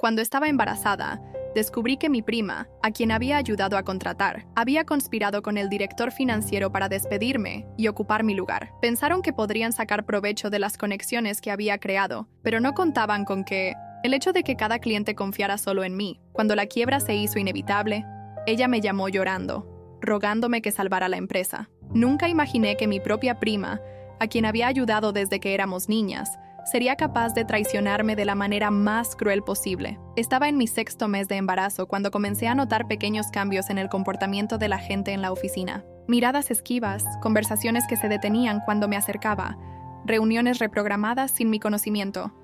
Cuando estaba embarazada, descubrí que mi prima, a quien había ayudado a contratar, había conspirado con el director financiero para despedirme y ocupar mi lugar. Pensaron que podrían sacar provecho de las conexiones que había creado, pero no contaban con que el hecho de que cada cliente confiara solo en mí. Cuando la quiebra se hizo inevitable, ella me llamó llorando, rogándome que salvara la empresa. Nunca imaginé que mi propia prima, a quien había ayudado desde que éramos niñas, sería capaz de traicionarme de la manera más cruel posible. Estaba en mi 6º mes de embarazo cuando comencé a notar pequeños cambios en el comportamiento de la gente en la oficina. Miradas esquivas, conversaciones que se detenían cuando me acercaba, reuniones reprogramadas sin mi conocimiento.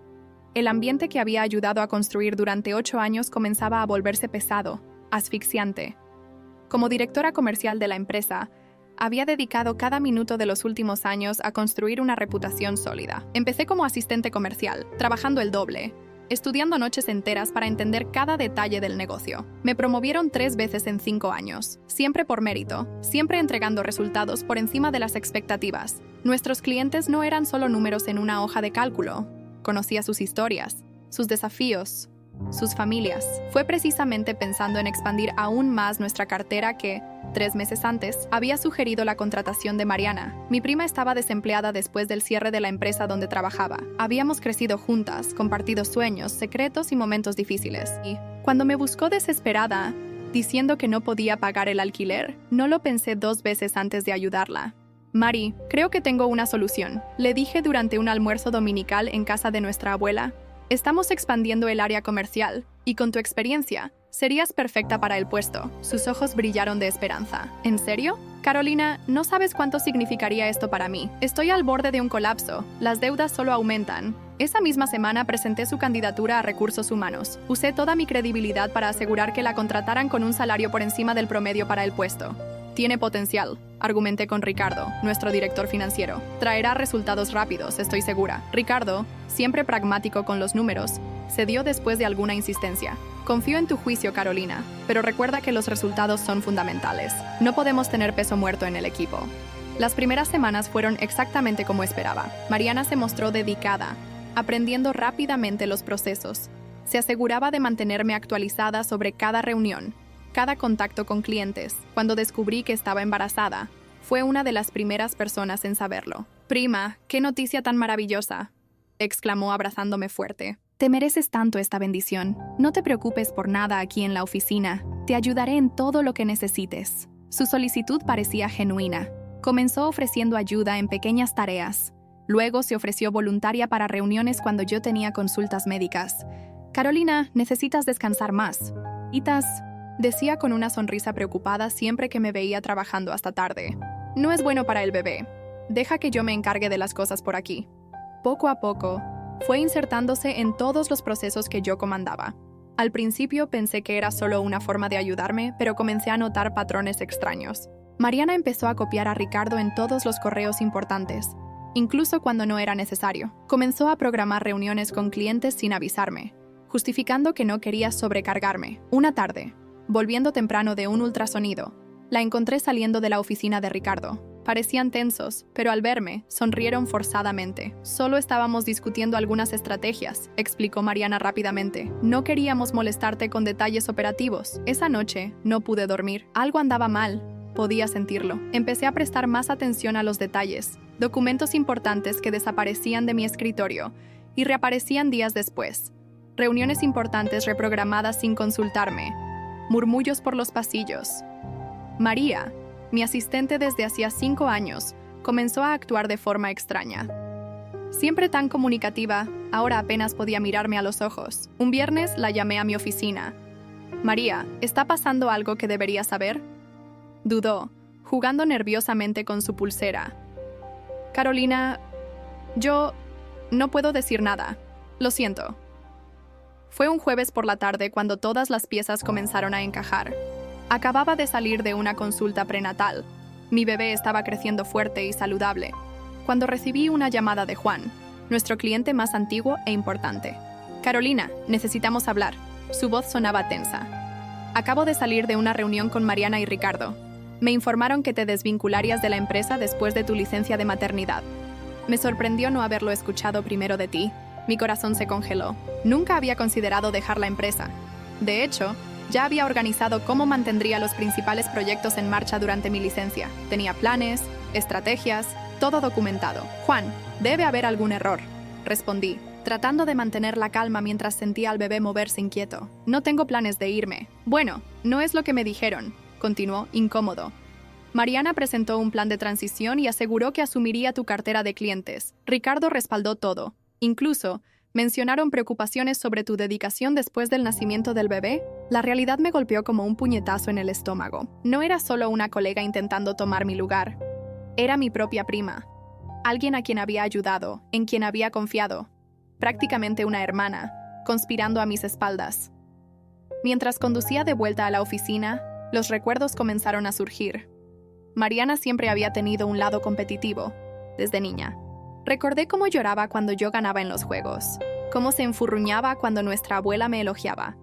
El ambiente que había ayudado a construir durante 8 años comenzaba a volverse pesado, asfixiante. Como directora comercial de la empresa, había dedicado cada minuto de los últimos años a construir una reputación sólida. Empecé como asistente comercial, trabajando el doble, estudiando noches enteras para entender cada detalle del negocio. Me promovieron 3 veces en 5 años, siempre por mérito, siempre entregando resultados por encima de las expectativas. Nuestros clientes no eran solo números en una hoja de cálculo. Conocía sus historias, sus desafíos, sus familias. Fue precisamente pensando en expandir aún más nuestra cartera que, 3 meses antes, había sugerido la contratación de Mariana. Mi prima estaba desempleada después del cierre de la empresa donde trabajaba. Habíamos crecido juntas, compartido sueños, secretos y momentos difíciles. Y cuando me buscó desesperada, diciendo que no podía pagar el alquiler, no lo pensé 2 veces antes de ayudarla. Mari, creo que tengo una solución, le dije durante un almuerzo dominical en casa de nuestra abuela. Estamos expandiendo el área comercial, y con tu experiencia, serías perfecta para el puesto. Sus ojos brillaron de esperanza. ¿En serio? Carolina, no sabes cuánto significaría esto para mí. Estoy al borde de un colapso. Las deudas solo aumentan. Esa misma semana presenté su candidatura a Recursos Humanos. Usé toda mi credibilidad para asegurar que la contrataran con un salario por encima del promedio para el puesto. Tiene potencial, argumenté con Ricardo, nuestro director financiero. Traerá resultados rápidos, estoy segura. Ricardo, siempre pragmático con los números, cedió después de alguna insistencia. Confío en tu juicio, Carolina, pero recuerda que los resultados son fundamentales. No podemos tener peso muerto en el equipo. Las primeras semanas fueron exactamente como esperaba. Mariana se mostró dedicada, aprendiendo rápidamente los procesos. Se aseguraba de mantenerme actualizada sobre cada reunión, cada contacto con clientes. Cuando descubrí que estaba embarazada, fue una de las primeras personas en saberlo. «Prima, qué noticia tan maravillosa», exclamó abrazándome fuerte. «Te mereces tanto esta bendición. No te preocupes por nada aquí en la oficina. Te ayudaré en todo lo que necesites». Su solicitud parecía genuina. Comenzó ofreciendo ayuda en pequeñas tareas. Luego se ofreció voluntaria para reuniones cuando yo tenía consultas médicas. «Carolina, necesitas descansar más. Decía con una sonrisa preocupada siempre que me veía trabajando hasta tarde. «No es bueno para el bebé. Deja que yo me encargue de las cosas por aquí». Poco a poco, fue insertándose en todos los procesos que yo comandaba. Al principio pensé que era solo una forma de ayudarme, pero comencé a notar patrones extraños. Mariana empezó a copiar a Ricardo en todos los correos importantes, incluso cuando no era necesario. Comenzó a programar reuniones con clientes sin avisarme, justificando que no quería sobrecargarme. Una tarde, volviendo temprano de un ultrasonido, la encontré saliendo de la oficina de Ricardo. Parecían tensos, pero al verme, sonrieron forzadamente. «Solo estábamos discutiendo algunas estrategias», explicó Mariana rápidamente. «No queríamos molestarte con detalles operativos. Esa noche no pude dormir. Algo andaba mal. Podía sentirlo. Empecé a prestar más atención a los detalles, documentos importantes que desaparecían de mi escritorio y reaparecían días después. Reuniones importantes reprogramadas sin consultarme. Murmullos por los pasillos. María, mi asistente desde hacía 5 años, comenzó a actuar de forma extraña. Siempre tan comunicativa, ahora apenas podía mirarme a los ojos. Un viernes la llamé a mi oficina. «María, ¿está pasando algo que debería saber?». Dudó, jugando nerviosamente con su pulsera. «Carolina, yo no puedo decir nada. Lo siento». Fue un jueves por la tarde cuando todas las piezas comenzaron a encajar. Acababa de salir de una consulta prenatal. Mi bebé estaba creciendo fuerte y saludable, cuando recibí una llamada de Juan, nuestro cliente más antiguo e importante. «Carolina, necesitamos hablar». Su voz sonaba tensa. «Acabo de salir de una reunión con Mariana y Ricardo. Me informaron que te desvincularías de la empresa después de tu licencia de maternidad. Me sorprendió no haberlo escuchado primero de ti». Mi corazón se congeló. Nunca había considerado dejar la empresa. De hecho, ya había organizado cómo mantendría los principales proyectos en marcha durante mi licencia. Tenía planes, estrategias, todo documentado. Juan, debe haber algún error, respondí, tratando de mantener la calma mientras sentía al bebé moverse inquieto. No tengo planes de irme. Bueno, no es lo que me dijeron, continuó, incómodo. Mariana presentó un plan de transición y aseguró que asumiría tu cartera de clientes. Ricardo respaldó todo. Incluso, mencionaron preocupaciones sobre tu dedicación después del nacimiento del bebé. La realidad me golpeó como un puñetazo en el estómago. No era solo una colega intentando tomar mi lugar. Era mi propia prima. Alguien a quien había ayudado, en quien había confiado. Prácticamente una hermana, conspirando a mis espaldas. Mientras conducía de vuelta a la oficina, los recuerdos comenzaron a surgir. Mariana siempre había tenido un lado competitivo, desde niña. Recordé cómo lloraba cuando yo ganaba en los juegos, cómo se enfurruñaba cuando nuestra abuela me elogiaba.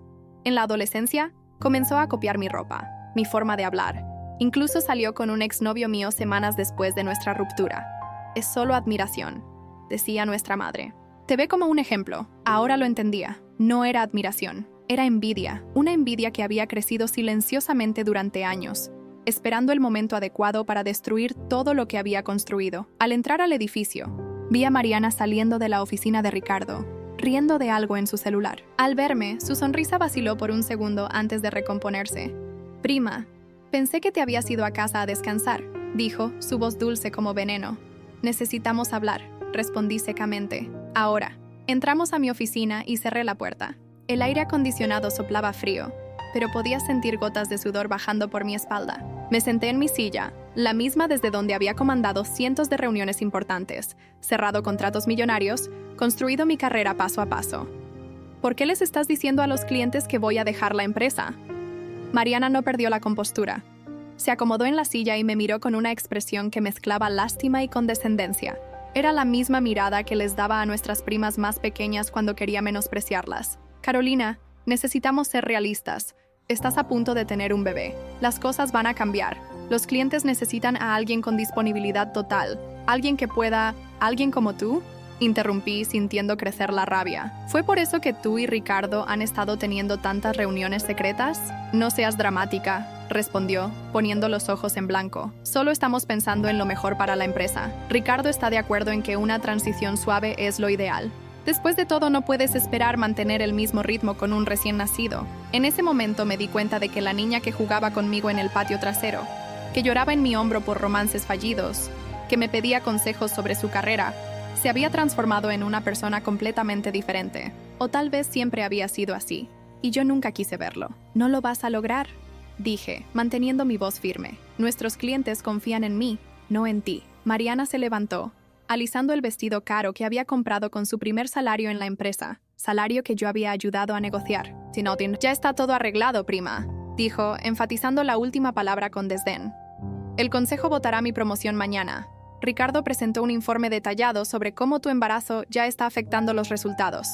En la adolescencia, comenzó a copiar mi ropa, mi forma de hablar. Incluso salió con un exnovio mío semanas después de nuestra ruptura. Es solo admiración, decía nuestra madre. Te ve como un ejemplo. Ahora lo entendía. No era admiración, era envidia. Una envidia que había crecido silenciosamente durante años, esperando el momento adecuado para destruir todo lo que había construido. Al entrar al edificio, vi a Mariana saliendo de la oficina de Ricardo, riendo de algo en su celular. Al verme, su sonrisa vaciló por un segundo antes de recomponerse. Prima, pensé que te habías ido a casa a descansar, dijo, su voz dulce como veneno. Necesitamos hablar, respondí secamente. Ahora. Entramos a mi oficina y cerré la puerta. El aire acondicionado soplaba frío, pero podía sentir gotas de sudor bajando por mi espalda. Me senté en mi silla, la misma desde donde había comandado cientos de reuniones importantes, cerrado contratos millonarios, construido mi carrera paso a paso. ¿Por qué les estás diciendo a los clientes que voy a dejar la empresa? Mariana no perdió la compostura. Se acomodó en la silla y me miró con una expresión que mezclaba lástima y condescendencia. Era la misma mirada que les daba a nuestras primas más pequeñas cuando quería menospreciarlas. Carolina, necesitamos ser realistas. Estás a punto de tener un bebé. Las cosas van a cambiar. Los clientes necesitan a alguien con disponibilidad total. Alguien que pueda... ¿Alguien como tú? Interrumpí, sintiendo crecer la rabia. ¿Fue por eso que tú y Ricardo han estado teniendo tantas reuniones secretas? No seas dramática, respondió, poniendo los ojos en blanco. Solo estamos pensando en lo mejor para la empresa. Ricardo está de acuerdo en que una transición suave es lo ideal. Después de todo, no puedes esperar mantener el mismo ritmo con un recién nacido. En ese momento me di cuenta de que la niña que jugaba conmigo en el patio trasero, que lloraba en mi hombro por romances fallidos, que me pedía consejos sobre su carrera, se había transformado en una persona completamente diferente. O tal vez siempre había sido así, y yo nunca quise verlo. ¿No lo vas a lograr?, dije, manteniendo mi voz firme. Nuestros clientes confían en mí, no en ti. Mariana se levantó, alisando el vestido caro que había comprado con su primer salario en la empresa, salario que yo había ayudado a negociar. Ya está todo arreglado, prima, dijo, enfatizando la última palabra con desdén. El consejo votará mi promoción mañana. Ricardo presentó un informe detallado sobre cómo tu embarazo ya está afectando los resultados.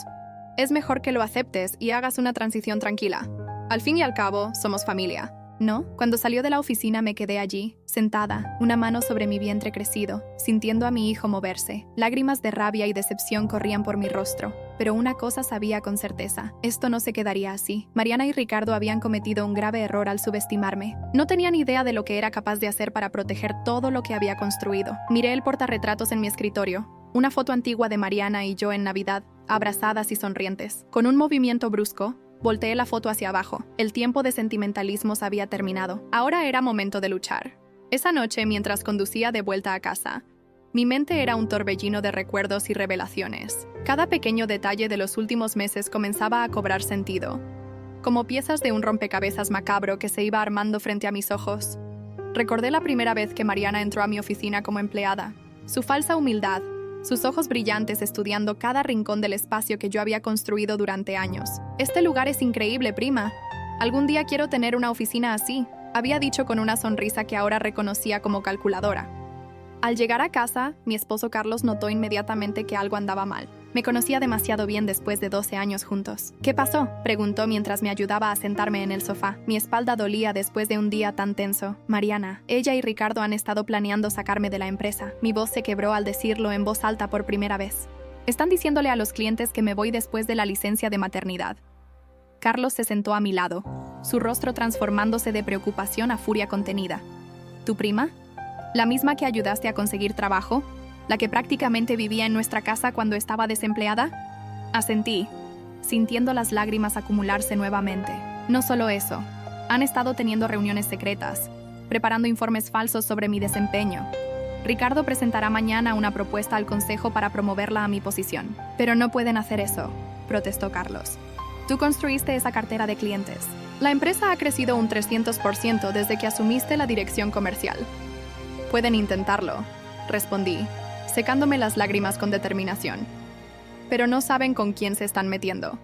Es mejor que lo aceptes y hagas una transición tranquila. Al fin y al cabo, somos familia, ¿no? Cuando salió de la oficina me quedé allí, sentada, una mano sobre mi vientre crecido, sintiendo a mi hijo moverse. Lágrimas de rabia y decepción corrían por mi rostro. Pero una cosa sabía con certeza, esto no se quedaría así. Mariana y Ricardo habían cometido un grave error al subestimarme. No tenían idea de lo que era capaz de hacer para proteger todo lo que había construido. Miré el portarretratos en mi escritorio, una foto antigua de Mariana y yo en Navidad, abrazadas y sonrientes. Con un movimiento brusco, volteé la foto hacia abajo. El tiempo de sentimentalismos había terminado. Ahora era momento de luchar. Esa noche, mientras conducía de vuelta a casa, mi mente era un torbellino de recuerdos y revelaciones. Cada pequeño detalle de los últimos meses comenzaba a cobrar sentido, como piezas de un rompecabezas macabro que se iba armando frente a mis ojos. Recordé la primera vez que Mariana entró a mi oficina como empleada, su falsa humildad, sus ojos brillantes estudiando cada rincón del espacio que yo había construido durante años. «Este lugar es increíble, prima. Algún día quiero tener una oficina así», había dicho con una sonrisa que ahora reconocía como calculadora. Al llegar a casa, mi esposo Carlos notó inmediatamente que algo andaba mal. Me conocía demasiado bien después de 12 años juntos. «¿Qué pasó?», preguntó mientras me ayudaba a sentarme en el sofá. Mi espalda dolía después de un día tan tenso. «Mariana, ella y Ricardo han estado planeando sacarme de la empresa». Mi voz se quebró al decirlo en voz alta por primera vez. Están diciéndole a los clientes que me voy después de la licencia de maternidad. Carlos se sentó a mi lado, su rostro transformándose de preocupación a furia contenida. ¿Tu prima? ¿La misma que ayudaste a conseguir trabajo? ¿La que prácticamente vivía en nuestra casa cuando estaba desempleada? Asentí, sintiendo las lágrimas acumularse nuevamente. No solo eso, han estado teniendo reuniones secretas, preparando informes falsos sobre mi desempeño. Ricardo presentará mañana una propuesta al consejo para promoverla a mi posición. Pero no pueden hacer eso, protestó Carlos. Tú construiste esa cartera de clientes. La empresa ha crecido un 300% desde que asumiste la dirección comercial. Pueden intentarlo, respondí, secándome las lágrimas con determinación. Pero no saben con quién se están metiendo.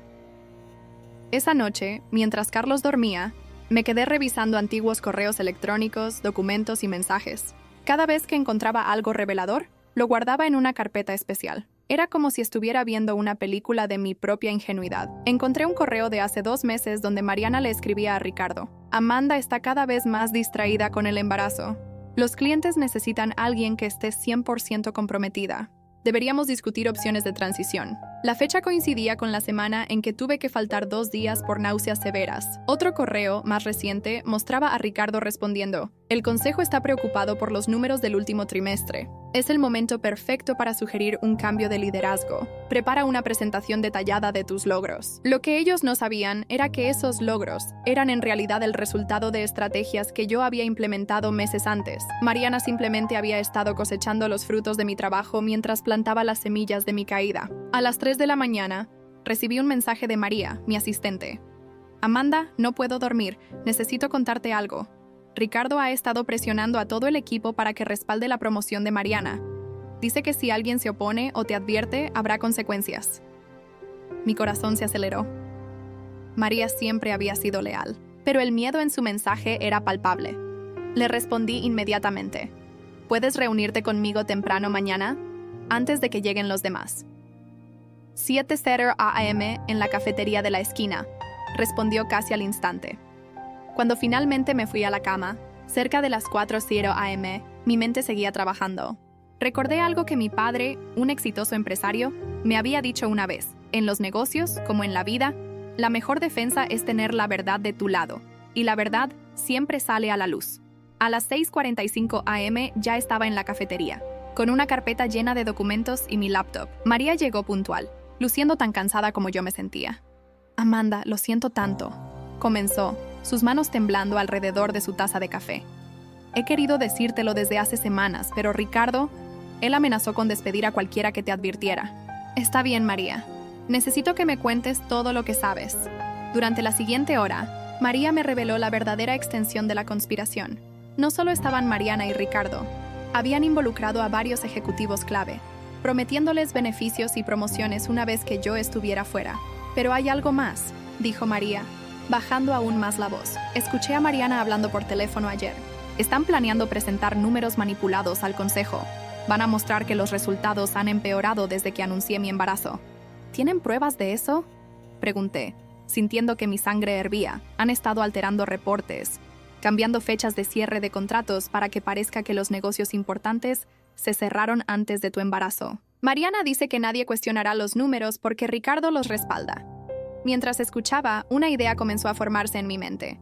Esa noche, mientras Carlos dormía, me quedé revisando antiguos correos electrónicos, documentos y mensajes. Cada vez que encontraba algo revelador, lo guardaba en una carpeta especial. Era como si estuviera viendo una película de mi propia ingenuidad. Encontré un correo de hace 2 meses donde Mariana le escribía a Ricardo: Amanda está cada vez más distraída con el embarazo. Los clientes necesitan a alguien que esté 100% comprometida. Deberíamos discutir opciones de transición. La fecha coincidía con la semana en que tuve que faltar 2 días por náuseas severas. Otro correo, más reciente, mostraba a Ricardo respondiendo: el consejo está preocupado por los números del último trimestre. Es el momento perfecto para sugerir un cambio de liderazgo. Prepara una presentación detallada de tus logros. Lo que ellos no sabían era que esos logros eran en realidad el resultado de estrategias que yo había implementado meses antes. Mariana simplemente había estado cosechando los frutos de mi trabajo mientras plantaba las semillas de mi caída. A las 3 de la mañana, recibí un mensaje de María, mi asistente. Amanda, no puedo dormir. Necesito contarte algo. Ricardo ha estado presionando a todo el equipo para que respalde la promoción de Mariana. Dice que si alguien se opone o te advierte, habrá consecuencias. Mi corazón se aceleró. María siempre había sido leal, pero el miedo en su mensaje era palpable. Le respondí inmediatamente: ¿puedes reunirte conmigo temprano mañana? Antes de que lleguen los demás. 7:00 a.m. en la cafetería de la esquina, respondió casi al instante. Cuando finalmente me fui a la cama, cerca de las 4:00 a.m., mi mente seguía trabajando. Recordé algo que mi padre, un exitoso empresario, me había dicho una vez: en los negocios, como en la vida, la mejor defensa es tener la verdad de tu lado, y la verdad siempre sale a la luz. A las 6:45 a.m. ya estaba en la cafetería, con una carpeta llena de documentos y mi laptop. María llegó puntual, luciendo tan cansada como yo me sentía. Amanda, lo siento tanto, comenzó, sus manos temblando alrededor de su taza de café. He querido decírtelo desde hace semanas, pero Ricardo, él amenazó con despedir a cualquiera que te advirtiera. Está bien, María. Necesito que me cuentes todo lo que sabes. Durante la siguiente hora, María me reveló la verdadera extensión de la conspiración. No solo estaban Mariana y Ricardo, habían involucrado a varios ejecutivos clave, prometiéndoles beneficios y promociones una vez que yo estuviera fuera. Pero hay algo más, dijo María, bajando aún más la voz. Escuché a Mariana hablando por teléfono ayer. Están planeando presentar números manipulados al consejo. Van a mostrar que los resultados han empeorado desde que anuncié mi embarazo. ¿Tienen pruebas de eso?, pregunté, sintiendo que mi sangre hervía. Han estado alterando reportes, cambiando fechas de cierre de contratos para que parezca que los negocios importantes se cerraron antes de tu embarazo. Mariana dice que nadie cuestionará los números porque Ricardo los respalda. Mientras escuchaba, una idea comenzó a formarse en mi mente.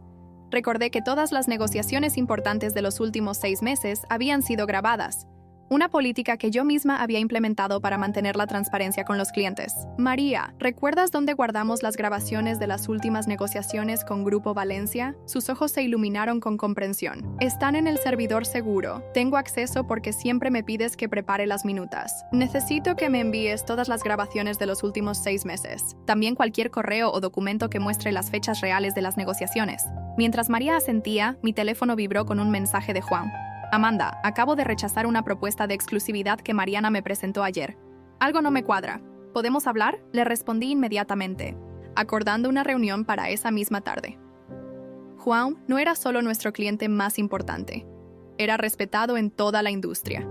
Recordé que todas las negociaciones importantes de los últimos 6 meses habían sido grabadas, una política que yo misma había implementado para mantener la transparencia con los clientes. María, ¿recuerdas dónde guardamos las grabaciones de las últimas negociaciones con Grupo Valencia? Sus ojos se iluminaron con comprensión. Están en el servidor seguro. Tengo acceso porque siempre me pides que prepare las minutas. Necesito que me envíes todas las grabaciones de los últimos 6 meses. También cualquier correo o documento que muestre las fechas reales de las negociaciones. Mientras María asentía, mi teléfono vibró con un mensaje de Juan. Amanda, acabo de rechazar una propuesta de exclusividad que Mariana me presentó ayer. Algo no me cuadra. ¿Podemos hablar?, le respondí inmediatamente, acordando una reunión para esa misma tarde. Juan no era solo nuestro cliente más importante. Era respetado en toda la industria.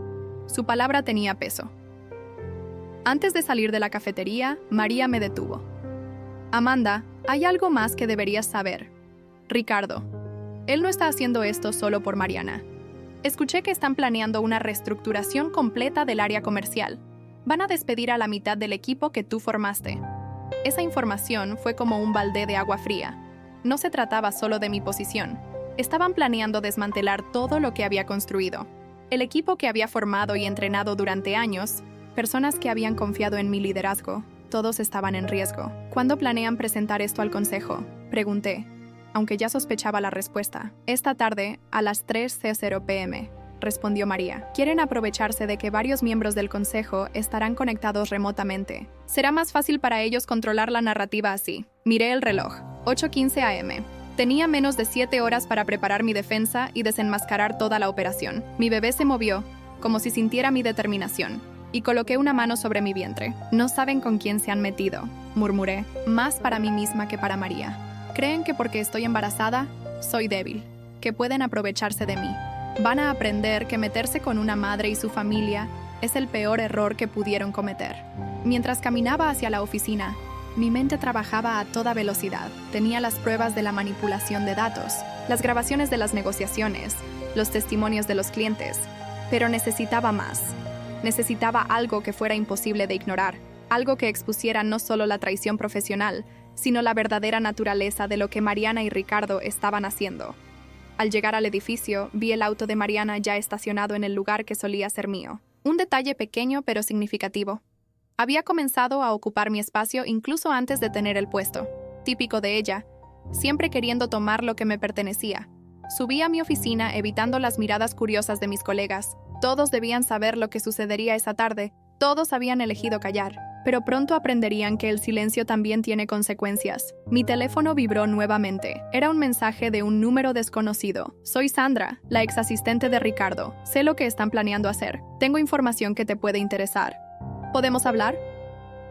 Su palabra tenía peso. Antes de salir de la cafetería, María me detuvo. Amanda, hay algo más que deberías saber. Ricardo. Él no está haciendo esto solo por Mariana. Escuché que están planeando una reestructuración completa del área comercial. Van a despedir a la mitad del equipo que tú formaste. Esa información fue como un balde de agua fría. No se trataba solo de mi posición. Estaban planeando desmantelar todo lo que había construido. El equipo que había formado y entrenado durante años, personas que habían confiado en mi liderazgo, todos estaban en riesgo. ¿Cuándo planean presentar esto al consejo?, pregunté, aunque ya sospechaba la respuesta. Esta tarde, a las 3:00 p.m., respondió María. Quieren aprovecharse de que varios miembros del consejo estarán conectados remotamente. Será más fácil para ellos controlar la narrativa así. Miré el reloj. 8:15 a.m. Tenía menos de 7 horas para preparar mi defensa y desenmascarar toda la operación. Mi bebé se movió, como si sintiera mi determinación, y coloqué una mano sobre mi vientre. No saben con quién se han metido, murmuré, más para mí misma que para María. Creen que porque estoy embarazada, soy débil, que pueden aprovecharse de mí. Van a aprender que meterse con una madre y su familia es el peor error que pudieron cometer. Mientras caminaba hacia la oficina, mi mente trabajaba a toda velocidad. Tenía las pruebas de la manipulación de datos, las grabaciones de las negociaciones, los testimonios de los clientes, pero necesitaba más. Necesitaba algo que fuera imposible de ignorar, algo que expusiera no solo la traición profesional, sino la verdadera naturaleza de lo que Mariana y Ricardo estaban haciendo. Al llegar al edificio, vi el auto de Mariana ya estacionado en el lugar que solía ser mío. Un detalle pequeño pero significativo. Había comenzado a ocupar mi espacio incluso antes de tener el puesto. Típico de ella, siempre queriendo tomar lo que me pertenecía. Subí a mi oficina evitando las miradas curiosas de mis colegas. Todos debían saber lo que sucedería esa tarde. Todos habían elegido callar, pero pronto aprenderían que el silencio también tiene consecuencias. Mi teléfono vibró nuevamente. Era un mensaje de un número desconocido. Soy Sandra, la ex asistente de Ricardo. Sé lo que están planeando hacer. Tengo información que te puede interesar. ¿Podemos hablar?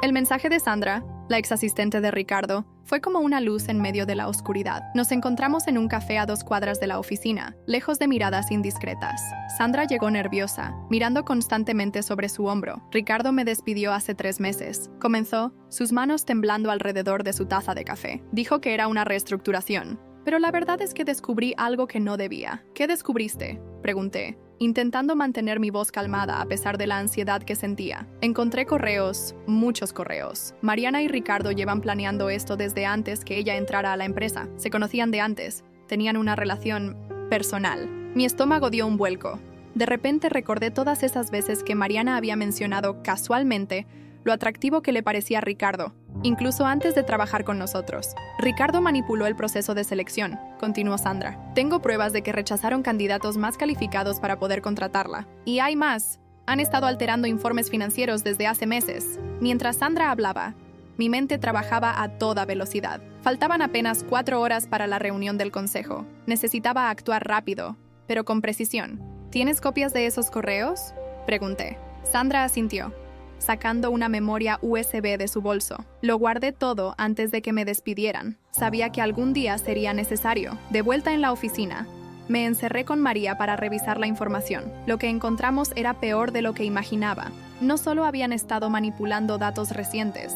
El mensaje de Sandra, la ex asistente de Ricardo, fue como una luz en medio de la oscuridad. Nos encontramos en un café a 2 cuadras de la oficina, lejos de miradas indiscretas. Sandra llegó nerviosa, mirando constantemente sobre su hombro. Ricardo me despidió hace 3 meses. Comenzó, sus manos temblando alrededor de su taza de café. Dijo que era una reestructuración. Pero la verdad es que descubrí algo que no debía. ¿Qué descubriste?, pregunté, intentando mantener mi voz calmada a pesar de la ansiedad que sentía. Encontré correos, muchos correos. Mariana y Ricardo llevan planeando esto desde antes que ella entrara a la empresa. Se conocían de antes, tenían una relación personal. Mi estómago dio un vuelco. De repente recordé todas esas veces que Mariana había mencionado casualmente lo atractivo que le parecía a Ricardo, incluso antes de trabajar con nosotros. Ricardo manipuló el proceso de selección, continuó Sandra. Tengo pruebas de que rechazaron candidatos más calificados para poder contratarla. Y hay más. Han estado alterando informes financieros desde hace meses. Mientras Sandra hablaba, mi mente trabajaba a toda velocidad. Faltaban apenas 4 horas para la reunión del consejo. Necesitaba actuar rápido, pero con precisión. ¿Tienes copias de esos correos?, pregunté. Sandra asintió, sacando una memoria USB de su bolso. Lo guardé todo antes de que me despidieran. Sabía que algún día sería necesario. De vuelta en la oficina, me encerré con María para revisar la información. Lo que encontramos era peor de lo que imaginaba. No solo habían estado manipulando datos recientes,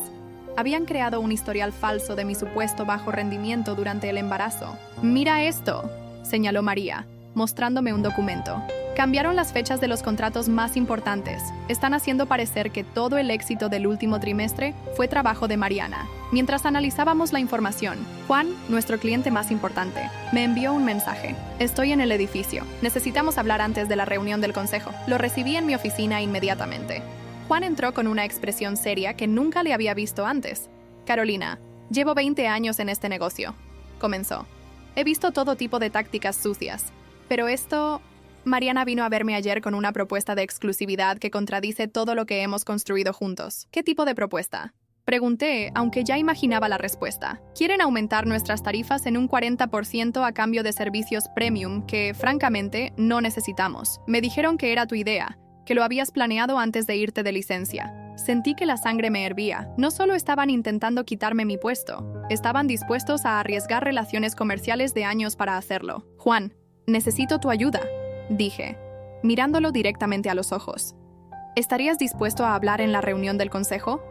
habían creado un historial falso de mi supuesto bajo rendimiento durante el embarazo. «Mira esto», señaló María, mostrándome un documento. Cambiaron las fechas de los contratos más importantes. Están haciendo parecer que todo el éxito del último trimestre fue trabajo de Mariana. Mientras analizábamos la información, Juan, nuestro cliente más importante, me envió un mensaje. Estoy en el edificio. Necesitamos hablar antes de la reunión del consejo. Lo recibí en mi oficina inmediatamente. Juan entró con una expresión seria que nunca le había visto antes. Carolina, llevo 20 años en este negocio, comenzó. He visto todo tipo de tácticas sucias, pero esto... Mariana vino a verme ayer con una propuesta de exclusividad que contradice todo lo que hemos construido juntos. ¿Qué tipo de propuesta?, pregunté, aunque ya imaginaba la respuesta. Quieren aumentar nuestras tarifas en un 40% a cambio de servicios premium que, francamente, no necesitamos. Me dijeron que era tu idea, que lo habías planeado antes de irte de licencia. Sentí que la sangre me hervía. No solo estaban intentando quitarme mi puesto, estaban dispuestos a arriesgar relaciones comerciales de años para hacerlo. Juan, necesito tu ayuda, dije, mirándolo directamente a los ojos. ¿Estarías dispuesto a hablar en la reunión del consejo?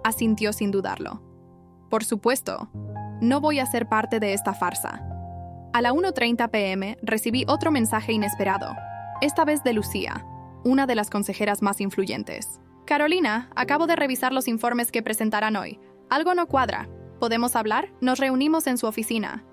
Asintió sin dudarlo. Por supuesto, no voy a ser parte de esta farsa. A la 1:30 p.m. recibí otro mensaje inesperado, esta vez de Lucía, una de las consejeras más influyentes. Carolina, acabo de revisar los informes que presentarán hoy. Algo no cuadra. ¿Podemos hablar? Nos reunimos en su oficina.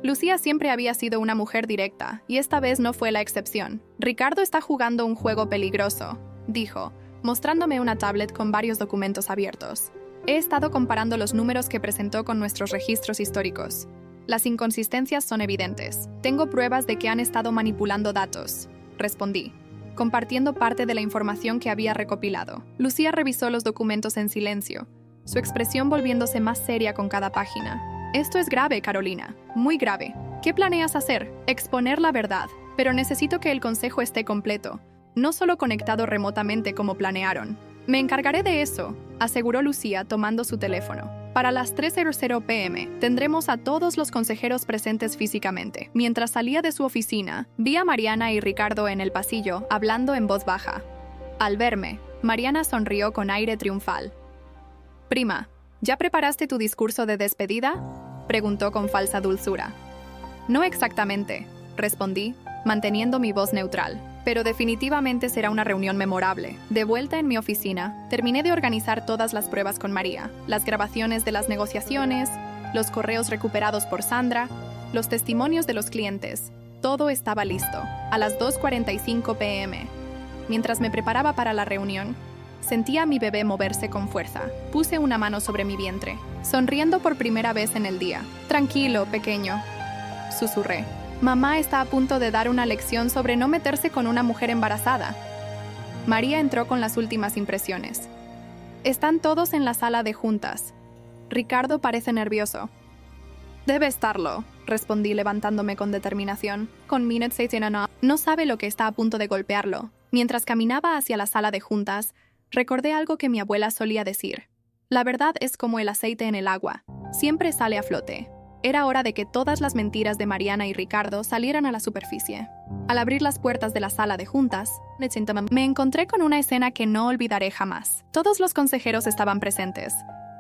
Lucía siempre había sido una mujer directa, y esta vez no fue la excepción. Ricardo está jugando un juego peligroso, dijo, mostrándome una tablet con varios documentos abiertos. He estado comparando los números que presentó con nuestros registros históricos. Las inconsistencias son evidentes. Tengo pruebas de que han estado manipulando datos, respondí, compartiendo parte de la información que había recopilado. Lucía revisó los documentos en silencio, su expresión volviéndose más seria con cada página. Esto es grave, Carolina, muy grave. ¿Qué planeas hacer? Exponer la verdad, pero necesito que el consejo esté completo, no solo conectado remotamente como planearon. Me encargaré de eso, aseguró Lucía tomando su teléfono. Para las 3:00 p.m. tendremos a todos los consejeros presentes físicamente. Mientras salía de su oficina, vi a Mariana y Ricardo en el pasillo, hablando en voz baja. Al verme, Mariana sonrió con aire triunfal. «Prima, ¿ya preparaste tu discurso de despedida?», preguntó con falsa dulzura. «No exactamente», respondí, manteniendo mi voz neutral. «Pero definitivamente será una reunión memorable». De vuelta en mi oficina, terminé de organizar todas las pruebas con María, las grabaciones de las negociaciones, los correos recuperados por Sandra, los testimonios de los clientes. Todo estaba listo. A las 2:45 p.m. Mientras me preparaba para la reunión, sentía a mi bebé moverse con fuerza. Puse una mano sobre mi vientre, sonriendo por primera vez en el día. «Tranquilo, pequeño», susurré. «Mamá está a punto de dar una lección sobre no meterse con una mujer embarazada». María entró con las últimas impresiones. «Están todos en la sala de juntas. Ricardo parece nervioso». «Debe estarlo», respondí levantándome con determinación. No sabe lo que está a punto de golpearlo. Mientras caminaba hacia la sala de juntas, recordé algo que mi abuela solía decir. La verdad es como el aceite en el agua. Siempre sale a flote. Era hora de que todas las mentiras de Mariana y Ricardo salieran a la superficie. Al abrir las puertas de la sala de juntas, me encontré con una escena que no olvidaré jamás. Todos los consejeros estaban presentes,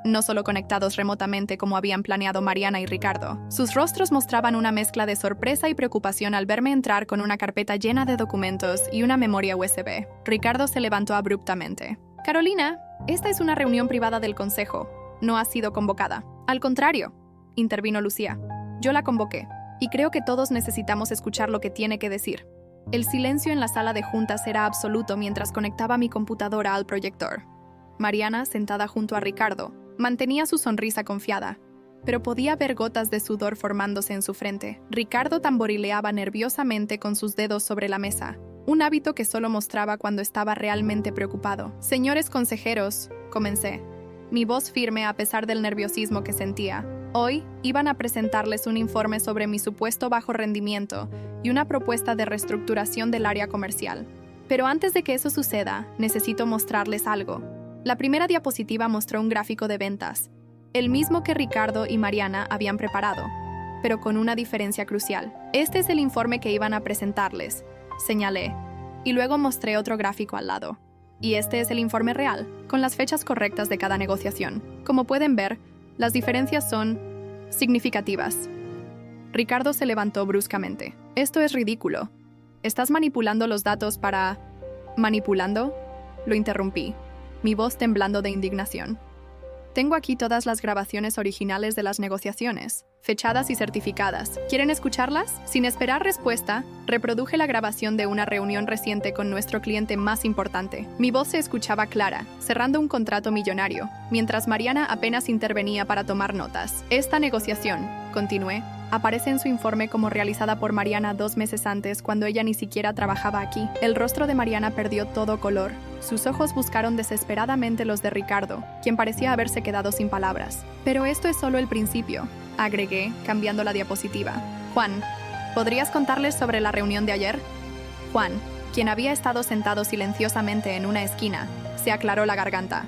no solo conectados remotamente como habían planeado Mariana y Ricardo. Sus rostros mostraban una mezcla de sorpresa y preocupación al verme entrar con una carpeta llena de documentos y una memoria USB. Ricardo se levantó abruptamente. «Carolina, esta es una reunión privada del consejo. No ha sido convocada». «Al contrario», intervino Lucía. «Yo la convoqué, y creo que todos necesitamos escuchar lo que tiene que decir». El silencio en la sala de juntas era absoluto mientras conectaba mi computadora al proyector. Mariana, sentada junto a Ricardo, mantenía su sonrisa confiada, pero podía ver gotas de sudor formándose en su frente. Ricardo tamborileaba nerviosamente con sus dedos sobre la mesa, un hábito que solo mostraba cuando estaba realmente preocupado. «Señores consejeros», comencé, mi voz firme a pesar del nerviosismo que sentía. Hoy iban a presentarles un informe sobre mi supuesto bajo rendimiento y una propuesta de reestructuración del área comercial. Pero antes de que eso suceda, necesito mostrarles algo. La primera diapositiva mostró un gráfico de ventas, el mismo que Ricardo y Mariana habían preparado, pero con una diferencia crucial. «Este es el informe que iban a presentarles», señalé, y luego mostré otro gráfico al lado. «Y este es el informe real, con las fechas correctas de cada negociación. Como pueden ver, las diferencias son significativas». Ricardo se levantó bruscamente. «Esto es ridículo. ¿Estás manipulando los datos para...» «¿Manipulando?», lo interrumpí, mi voz temblando de indignación. «Tengo aquí todas las grabaciones originales de las negociaciones, fechadas y certificadas. ¿Quieren escucharlas?». Sin esperar respuesta, reproduje la grabación de una reunión reciente con nuestro cliente más importante. Mi voz se escuchaba clara, cerrando un contrato millonario, mientras Mariana apenas intervenía para tomar notas. «Esta negociación», continué, «aparece en su informe como realizada por Mariana 2 meses antes, cuando ella ni siquiera trabajaba aquí». El rostro de Mariana perdió todo color. Sus ojos buscaron desesperadamente los de Ricardo, quien parecía haberse quedado sin palabras. «Pero esto es solo el principio», agregué, cambiando la diapositiva. «Juan, ¿podrías contarles sobre la reunión de ayer?». Juan, quien había estado sentado silenciosamente en una esquina, se aclaró la garganta.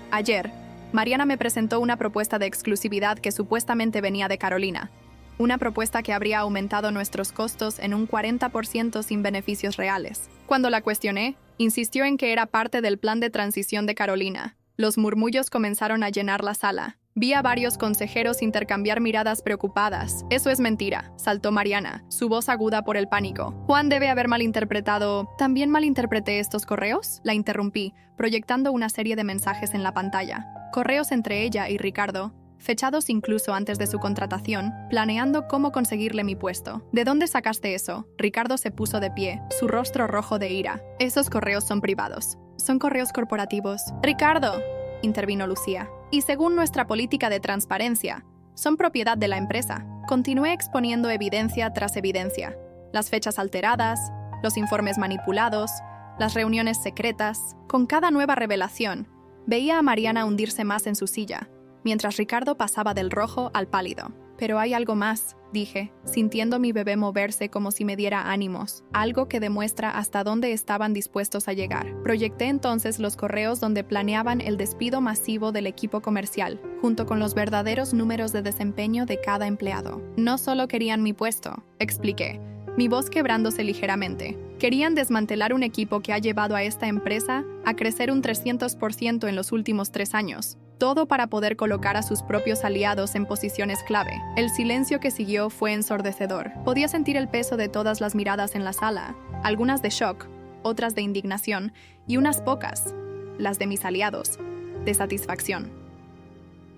«Ayer, Mariana me presentó una propuesta de exclusividad que supuestamente venía de Carolina. Una propuesta que habría aumentado nuestros costos en un 40% sin beneficios reales. Cuando la cuestioné, insistió en que era parte del plan de transición de Carolina. Los murmullos comenzaron a llenar la sala, Vi a varios consejeros intercambiar miradas preocupadas. Eso es mentira, saltó Mariana, su voz aguda por el pánico. Juan debe haber malinterpretado. ¿También malinterpreté estos correos? La interrumpí, proyectando una serie de mensajes en la pantalla. Correos entre ella y Ricardo, fechados incluso antes de su contratación, planeando cómo conseguirle mi puesto. ¿De dónde sacaste eso? Ricardo se puso de pie, su rostro rojo de ira. Esos correos son privados. Son correos corporativos. ¡Ricardo!, intervino Lucía. Y según nuestra política de transparencia, son propiedad de la empresa. Continué exponiendo evidencia tras evidencia. Las fechas alteradas, los informes manipulados, las reuniones secretas. Con cada nueva revelación, veía a Mariana hundirse más en su silla, mientras Ricardo pasaba del rojo al pálido. Pero hay algo más, dije, sintiendo mi bebé moverse como si me diera ánimos, algo que demuestra hasta dónde estaban dispuestos a llegar. Proyecté entonces los correos donde planeaban el despido masivo del equipo comercial, junto con los verdaderos números de desempeño de cada empleado. No solo querían mi puesto, expliqué, mi voz quebrándose ligeramente. Querían desmantelar un equipo que ha llevado a esta empresa a crecer un 300% en los últimos 3 años. Todo para poder colocar a sus propios aliados en posiciones clave. El silencio que siguió fue ensordecedor. Podía sentir el peso de todas las miradas en la sala, algunas de shock, otras de indignación, y unas pocas, las de mis aliados, de satisfacción.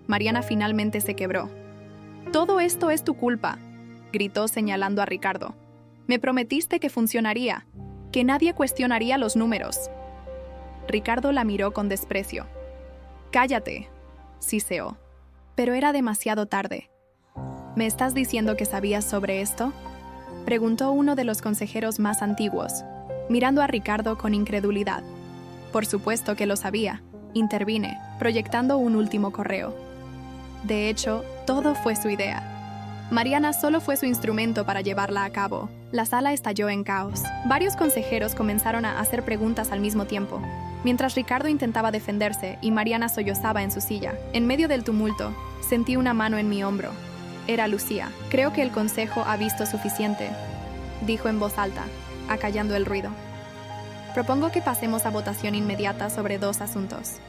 Mariana finalmente se quebró. «Todo esto es tu culpa», gritó señalando a Ricardo. «Me prometiste que funcionaría, que nadie cuestionaría los números». Ricardo la miró con desprecio. «Cállate», siseó. Pero era demasiado tarde. «¿Me estás diciendo que sabías sobre esto?», preguntó uno de los consejeros más antiguos, mirando a Ricardo con incredulidad. «Por supuesto que lo sabía», intervine, proyectando un último correo. De hecho, todo fue su idea. Mariana solo fue su instrumento para llevarla a cabo. La sala estalló en caos. Varios consejeros comenzaron a hacer preguntas al mismo tiempo, mientras Ricardo intentaba defenderse y Mariana sollozaba en su silla. En medio del tumulto, sentí una mano en mi hombro. Era Lucía. «Creo que el consejo ha visto suficiente», dijo en voz alta, acallando el ruido. «Propongo que pasemos a votación inmediata sobre 2 asuntos.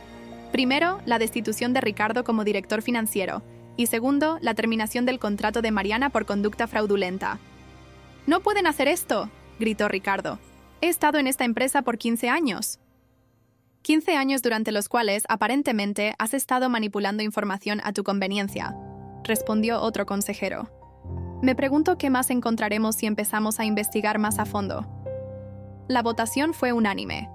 Primero, la destitución de Ricardo como director financiero, y segundo, la terminación del contrato de Mariana por conducta fraudulenta». «¡No pueden hacer esto!», gritó Ricardo. «He estado en esta empresa por 15 años». 15 años durante los cuales, aparentemente, has estado manipulando información a tu conveniencia, respondió otro consejero. Me pregunto qué más encontraremos si empezamos a investigar más a fondo. La votación fue unánime.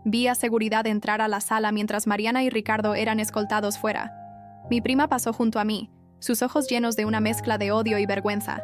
Vi a seguridad entrar a la sala mientras Mariana y Ricardo eran escoltados fuera. Mi prima pasó junto a mí, sus ojos llenos de una mezcla de odio y vergüenza.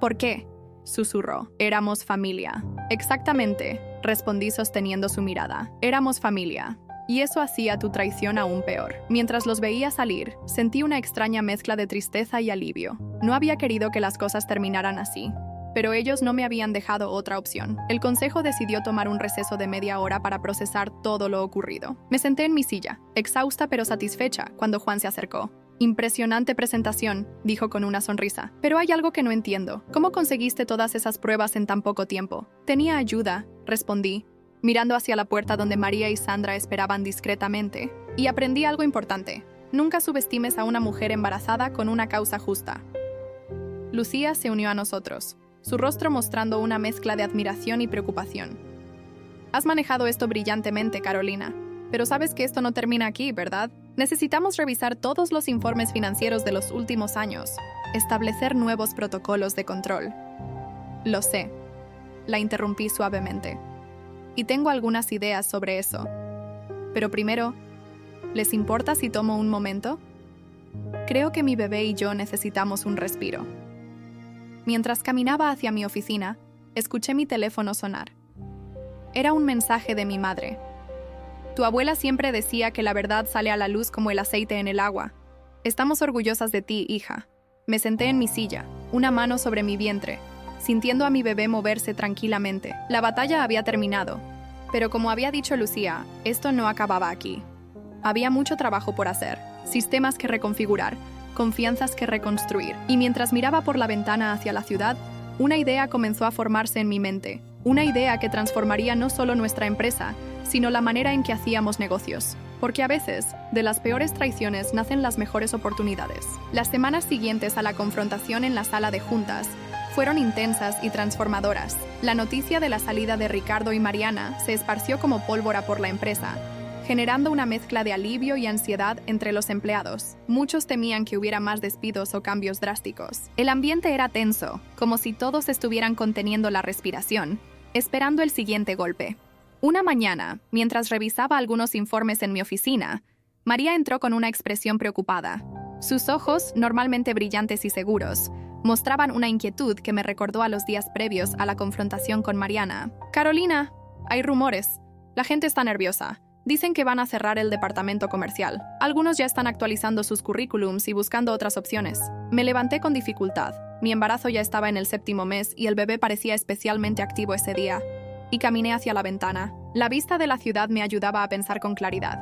«¿Por qué?», susurró. «Éramos familia». «Exactamente», respondí sosteniendo su mirada. «Éramos familia. Y eso hacía tu traición aún peor». Mientras los veía salir, sentí una extraña mezcla de tristeza y alivio. No había querido que las cosas terminaran así, pero ellos no me habían dejado otra opción. El consejo decidió tomar un receso de media hora para procesar todo lo ocurrido. Me senté en mi silla, exhausta pero satisfecha, cuando Juan se acercó. «Impresionante presentación», dijo con una sonrisa. «Pero hay algo que no entiendo. ¿Cómo conseguiste todas esas pruebas en tan poco tiempo?» «Tenía ayuda», respondí, mirando hacia la puerta donde María y Sandra esperaban discretamente. «Y aprendí algo importante. Nunca subestimes a una mujer embarazada con una causa justa». Lucía se unió a nosotros, su rostro mostrando una mezcla de admiración y preocupación. «Has manejado esto brillantemente, Carolina. Pero sabes que esto no termina aquí, ¿verdad? Necesitamos revisar todos los informes financieros de los últimos años, establecer nuevos protocolos de control». «Lo sé», la interrumpí suavemente. «Y tengo algunas ideas sobre eso. Pero primero, ¿les importa si tomo un momento? Creo que mi bebé y yo necesitamos un respiro». Mientras caminaba hacia mi oficina, escuché mi teléfono sonar. Era un mensaje de mi madre. «Tu abuela siempre decía que la verdad sale a la luz como el aceite en el agua. Estamos orgullosas de ti, hija». Me senté en mi silla, una mano sobre mi vientre, sintiendo a mi bebé moverse tranquilamente. La batalla había terminado, pero como había dicho Lucía, esto no acababa aquí. Había mucho trabajo por hacer, sistemas que reconfigurar, confianzas que reconstruir. Y mientras miraba por la ventana hacia la ciudad, una idea comenzó a formarse en mi mente. Una idea que transformaría no solo nuestra empresa, sino la manera en que hacíamos negocios. Porque a veces, de las peores traiciones nacen las mejores oportunidades. Las semanas siguientes a la confrontación en la sala de juntas fueron intensas y transformadoras. La noticia de la salida de Ricardo y Mariana se esparció como pólvora por la empresa, generando una mezcla de alivio y ansiedad entre los empleados. Muchos temían que hubiera más despidos o cambios drásticos. El ambiente era tenso, como si todos estuvieran conteniendo la respiración, esperando el siguiente golpe. Una mañana, mientras revisaba algunos informes en mi oficina, María entró con una expresión preocupada. Sus ojos, normalmente brillantes y seguros, mostraban una inquietud que me recordó a los días previos a la confrontación con Mariana. «Carolina, hay rumores. La gente está nerviosa. Dicen que van a cerrar el departamento comercial. Algunos ya están actualizando sus currículums y buscando otras opciones». Me levanté con dificultad. Mi embarazo ya estaba en el 7º mes y el bebé parecía especialmente activo ese día. Y caminé hacia la ventana. La vista de la ciudad me ayudaba a pensar con claridad.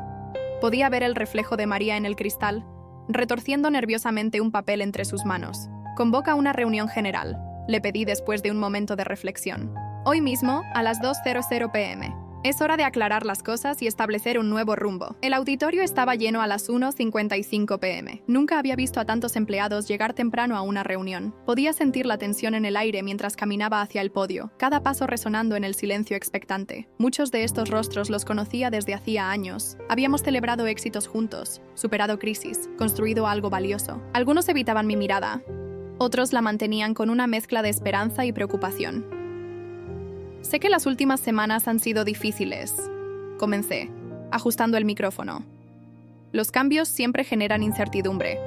Podía ver el reflejo de María en el cristal, retorciendo nerviosamente un papel entre sus manos. «Convoca una reunión general», le pedí después de un momento de reflexión. «Hoy mismo, a las 2:00 p.m. Es hora de aclarar las cosas y establecer un nuevo rumbo». El auditorio estaba lleno a las 1:55 p.m. Nunca había visto a tantos empleados llegar temprano a una reunión. Podía sentir la tensión en el aire mientras caminaba hacia el podio, cada paso resonando en el silencio expectante. Muchos de estos rostros los conocía desde hacía años. Habíamos celebrado éxitos juntos, superado crisis, construido algo valioso. Algunos evitaban mi mirada. Otros la mantenían con una mezcla de esperanza y preocupación. «Sé que las últimas semanas han sido difíciles», comencé, ajustando el micrófono. «Los cambios siempre generan incertidumbre.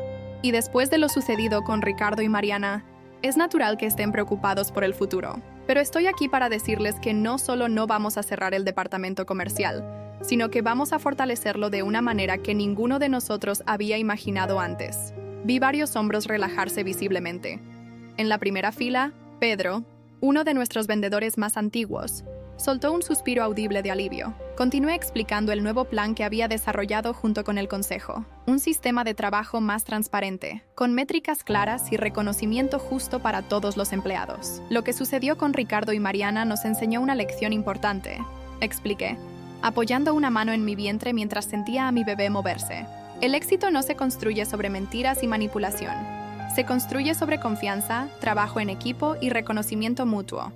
Y después de lo sucedido con Ricardo y Mariana, es natural que estén preocupados por el futuro. Pero estoy aquí para decirles que no solo no vamos a cerrar el departamento comercial, sino que vamos a fortalecerlo de una manera que ninguno de nosotros había imaginado antes». Vi varios hombros relajarse visiblemente. En la primera fila, Pedro, uno de nuestros vendedores más antiguos, soltó un suspiro audible de alivio. Continué explicando el nuevo plan que había desarrollado junto con el consejo. Un sistema de trabajo más transparente, con métricas claras y reconocimiento justo para todos los empleados. Lo que sucedió con Ricardo y Mariana nos enseñó una lección importante, expliqué, apoyando una mano en mi vientre mientras sentía a mi bebé moverse. El éxito no se construye sobre mentiras y manipulación. Se construye sobre confianza, trabajo en equipo y reconocimiento mutuo.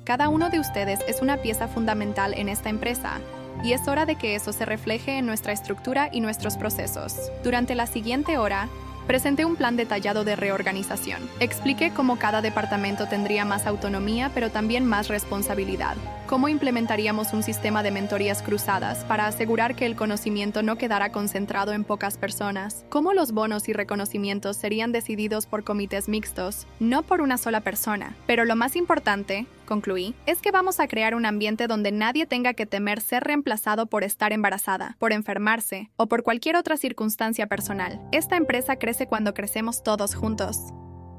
Cada uno de ustedes es una pieza fundamental en esta empresa, y es hora de que eso se refleje en nuestra estructura y nuestros procesos. Durante la siguiente hora, presenté un plan detallado de reorganización. Expliqué cómo cada departamento tendría más autonomía, pero también más responsabilidad. Cómo implementaríamos un sistema de mentorías cruzadas para asegurar que el conocimiento no quedara concentrado en pocas personas. Cómo los bonos y reconocimientos serían decididos por comités mixtos, no por una sola persona. Pero lo más importante, concluí, es que vamos a crear un ambiente donde nadie tenga que temer ser reemplazado por estar embarazada, por enfermarse o por cualquier otra circunstancia personal. Esta empresa crece cuando crecemos todos juntos.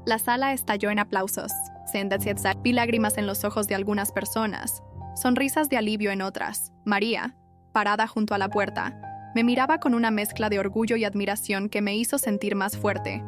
La sala estalló en aplausos. Vi lágrimas en los ojos de algunas personas, sonrisas de alivio en otras. María, parada junto a la puerta, me miraba con una mezcla de orgullo y admiración que me hizo sentir más fuerte.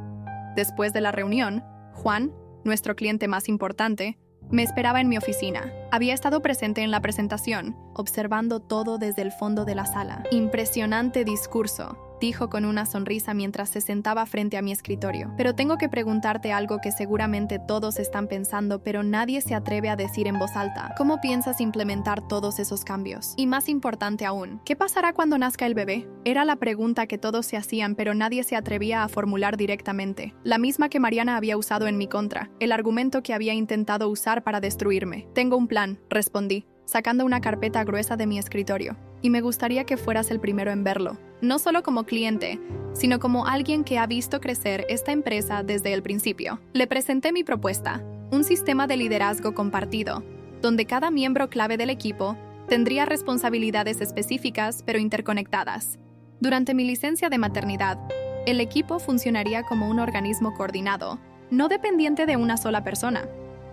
Después de la reunión, Juan, nuestro cliente más importante, me esperaba en mi oficina. Había estado presente en la presentación, observando todo desde el fondo de la sala. «Impresionante discurso», dijo con una sonrisa mientras se sentaba frente a mi escritorio. «Pero tengo que preguntarte algo que seguramente todos están pensando, pero nadie se atreve a decir en voz alta. ¿Cómo piensas implementar todos esos cambios? Y más importante aún, ¿qué pasará cuando nazca el bebé?». Era la pregunta que todos se hacían, pero nadie se atrevía a formular directamente. La misma que Mariana había usado en mi contra, el argumento que había intentado usar para destruirme. «Tengo un plan», respondí, sacando una carpeta gruesa de mi escritorio. «Y me gustaría que fueras el primero en verlo. No solo como cliente, sino como alguien que ha visto crecer esta empresa desde el principio». Le presenté mi propuesta, un sistema de liderazgo compartido, donde cada miembro clave del equipo tendría responsabilidades específicas pero interconectadas. Durante mi licencia de maternidad, el equipo funcionaría como un organismo coordinado, no dependiente de una sola persona.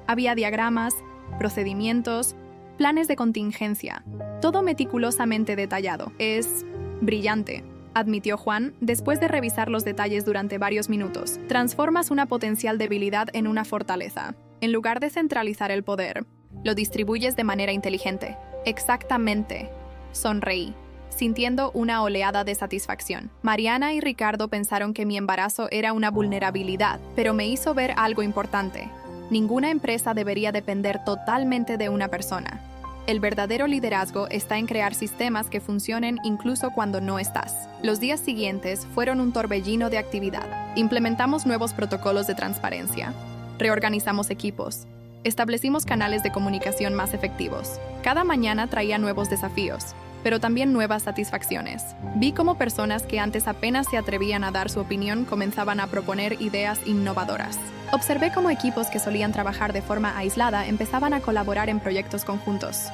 Había diagramas, procedimientos, planes de contingencia, todo meticulosamente detallado. «Es brillante», admitió Juan, después de revisar los detalles durante varios minutos. «Transformas una potencial debilidad en una fortaleza. En lugar de centralizar el poder, lo distribuyes de manera inteligente». «Exactamente», sonreí. sintiendo una oleada de satisfacción. Mariana y Ricardo pensaron que mi embarazo era una vulnerabilidad, pero me hizo ver algo importante. Ninguna empresa debería depender totalmente de una persona. El verdadero liderazgo está en crear sistemas que funcionen incluso cuando no estás. Los días siguientes fueron un torbellino de actividad. Implementamos nuevos protocolos de transparencia. Reorganizamos equipos. Establecimos canales de comunicación más efectivos. Cada mañana traía nuevos desafíos, pero también nuevas satisfacciones. Vi cómo personas que antes apenas se atrevían a dar su opinión comenzaban a proponer ideas innovadoras. Observé cómo equipos que solían trabajar de forma aislada empezaban a colaborar en proyectos conjuntos.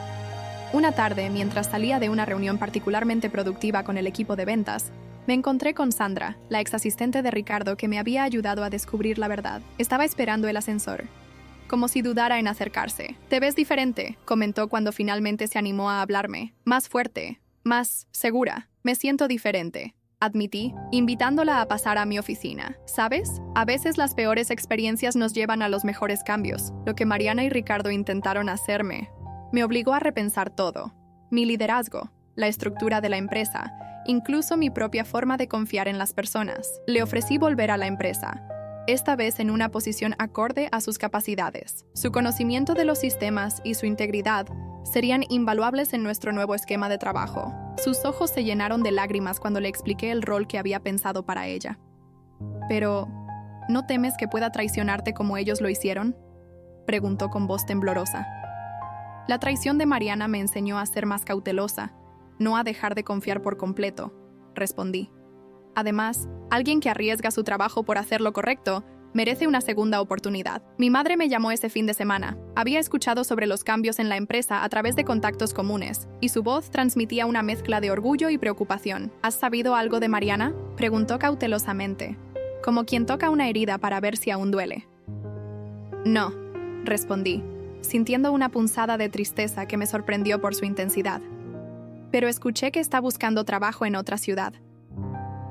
Una tarde, mientras salía de una reunión particularmente productiva con el equipo de ventas, me encontré con Sandra, la exasistente de Ricardo que me había ayudado a descubrir la verdad. Estaba esperando el ascensor, como si dudara en acercarse. «Te ves diferente», comentó cuando finalmente se animó a hablarme. «Más fuerte, más segura. Me siento diferente», admití, invitándola a pasar a mi oficina. ¿Sabes? A veces las peores experiencias nos llevan a los mejores cambios. Lo que Mariana y Ricardo intentaron hacerme me obligó a repensar todo. Mi liderazgo, la estructura de la empresa, incluso mi propia forma de confiar en las personas. Le ofrecí volver a la empresa, esta vez en una posición acorde a sus capacidades. Su conocimiento de los sistemas y su integridad serían invaluables en nuestro nuevo esquema de trabajo. Sus ojos se llenaron de lágrimas cuando le expliqué el rol que había pensado para ella. «Pero, ¿no temes que pueda traicionarte como ellos lo hicieron?», preguntó con voz temblorosa. La traición de Mariana me enseñó a ser más cautelosa, no a dejar de confiar por completo, respondí. Además, alguien que arriesga su trabajo por hacer lo correcto merece una segunda oportunidad. Mi madre me llamó ese fin de semana. Había escuchado sobre los cambios en la empresa a través de contactos comunes, y su voz transmitía una mezcla de orgullo y preocupación. «¿Has sabido algo de Mariana?», preguntó cautelosamente, como quien toca una herida para ver si aún duele. «No», respondí, sintiendo una punzada de tristeza que me sorprendió por su intensidad. «Pero escuché que está buscando trabajo en otra ciudad.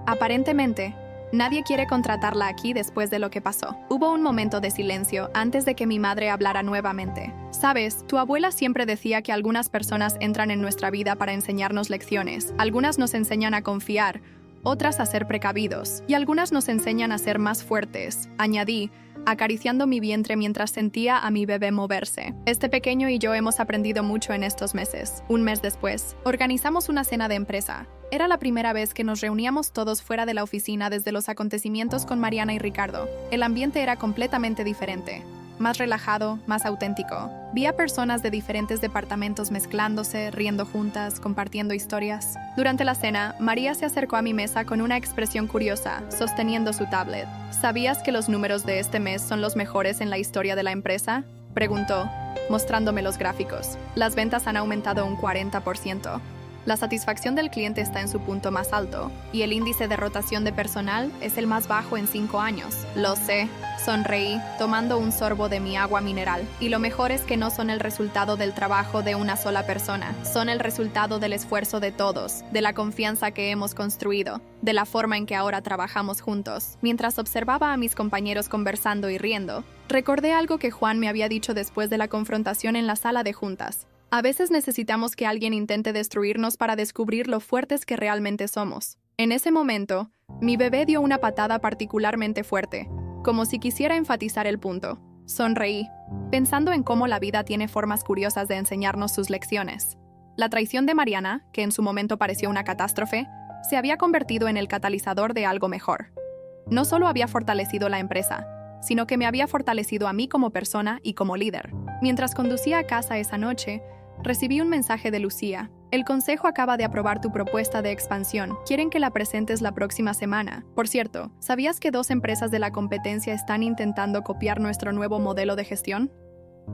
Aparentemente, nadie quiere contratarla aquí después de lo que pasó». Hubo un momento de silencio antes de que mi madre hablara nuevamente. «Sabes, tu abuela siempre decía que algunas personas entran en nuestra vida para enseñarnos lecciones. Algunas nos enseñan a confiar, otras a ser precavidos, y algunas nos enseñan a ser más fuertes», añadí, acariciando mi vientre mientras sentía a mi bebé moverse. «Este pequeño y yo hemos aprendido mucho en estos meses». Un mes después, organizamos una cena de empresa. Era la primera vez que nos reuníamos todos fuera de la oficina desde los acontecimientos con Mariana y Ricardo. El ambiente era completamente diferente, más relajado, más auténtico. Vi a personas de diferentes departamentos mezclándose, riendo juntas, compartiendo historias. Durante la cena, María se acercó a mi mesa con una expresión curiosa, sosteniendo su tablet. «¿Sabías que los números de este mes son los mejores en la historia de la empresa?», preguntó, mostrándome los gráficos. «Las ventas han aumentado un 40%. La satisfacción del cliente está en su punto más alto, y el índice de rotación de personal es el más bajo en 5 años. Lo sé», sonreí, tomando un sorbo de mi agua mineral. «Y lo mejor es que no son el resultado del trabajo de una sola persona. Son el resultado del esfuerzo de todos, de la confianza que hemos construido, de la forma en que ahora trabajamos juntos». Mientras observaba a mis compañeros conversando y riendo, recordé algo que Juan me había dicho después de la confrontación en la sala de juntas. A veces necesitamos que alguien intente destruirnos para descubrir lo fuertes que realmente somos. En ese momento, mi bebé dio una patada particularmente fuerte, como si quisiera enfatizar el punto. Sonreí, pensando en cómo la vida tiene formas curiosas de enseñarnos sus lecciones. La traición de Mariana, que en su momento pareció una catástrofe, se había convertido en el catalizador de algo mejor. No solo había fortalecido la empresa, sino que me había fortalecido a mí como persona y como líder. Mientras conducía a casa esa noche, recibí un mensaje de Lucía. «El consejo acaba de aprobar tu propuesta de expansión. Quieren que la presentes la próxima semana. Por cierto, ¿sabías que 2 empresas de la competencia están intentando copiar nuestro nuevo modelo de gestión?».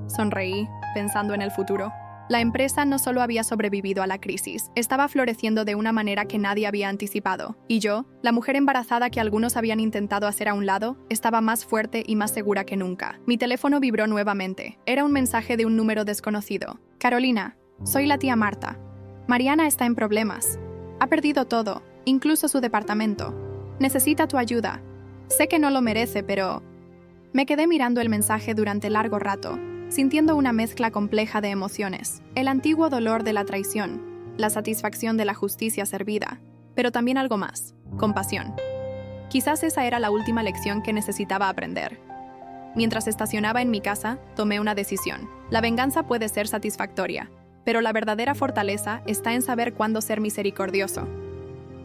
Sonreí, pensando en el futuro. La empresa no solo había sobrevivido a la crisis, estaba floreciendo de una manera que nadie había anticipado. Y yo, la mujer embarazada que algunos habían intentado hacer a un lado, estaba más fuerte y más segura que nunca. Mi teléfono vibró nuevamente. Era un mensaje de un número desconocido. «Carolina, soy la tía Marta. Mariana está en problemas. Ha perdido todo, incluso su departamento. Necesita tu ayuda. Sé que no lo merece, pero...». Me quedé mirando el mensaje durante largo rato, sintiendo una mezcla compleja de emociones. El antiguo dolor de la traición, la satisfacción de la justicia servida, pero también algo más, compasión. Quizás esa era la última lección que necesitaba aprender. Mientras estacionaba en mi casa, tomé una decisión. La venganza puede ser satisfactoria, pero la verdadera fortaleza está en saber cuándo ser misericordioso.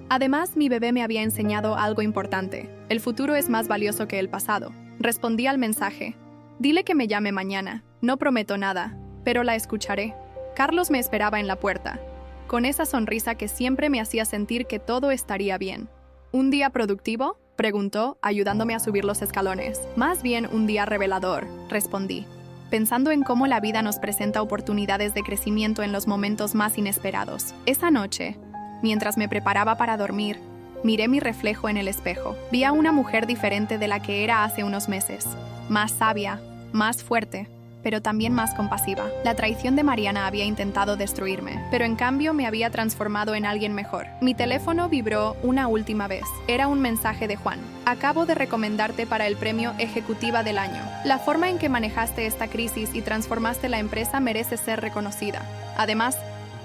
Además, mi bebé me había enseñado algo importante. El futuro es más valioso que el pasado. Respondí al mensaje. Dile que me llame mañana. No prometo nada, pero la escucharé. Carlos me esperaba en la puerta, con esa sonrisa que siempre me hacía sentir que todo estaría bien. ¿Un día productivo?, preguntó, ayudándome a subir los escalones. Más bien un día revelador, respondí, pensando en cómo la vida nos presenta oportunidades de crecimiento en los momentos más inesperados. Esa noche, mientras me preparaba para dormir, miré mi reflejo en el espejo. Vi a una mujer diferente de la que era hace unos meses. Más sabia, más fuerte, pero también más compasiva. La traición de Mariana había intentado destruirme, pero en cambio me había transformado en alguien mejor. Mi teléfono vibró una última vez. Era un mensaje de Juan. Acabo de recomendarte para el premio Ejecutiva del Año. La forma en que manejaste esta crisis y transformaste la empresa merece ser reconocida. Además,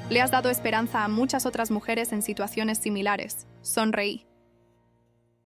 le has dado esperanza a muchas otras mujeres en situaciones similares. Sonreí.